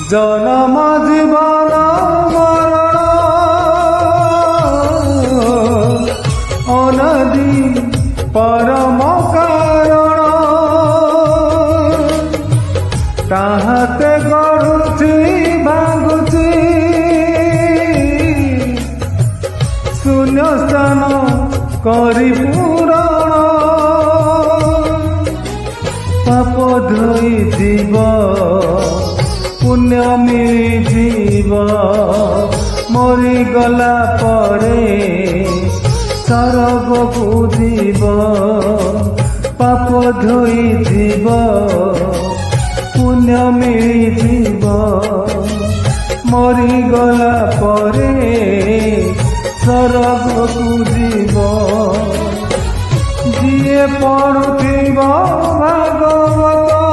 জনম জীবন মরণ অনদি পরম কারণ তাহাতে গড়ুছি ভাঙুছি শূন্য স্থান করি পূরণ পাপ ধୋଇ ଯିବ ପୁଣ୍ୟ ମିଳିଯିବ ମରିଗଲା ପରେ ସରଗକୁ ଯିବ ପାପ ଧୋଇ ଯିବ ପୁଣ୍ୟ ମିଳିଯିବ ମରିଗଲା ପରେ ସରଗକୁ ଯିବ ଯିଏ ପଢୁଥିବ ଭାଗବତ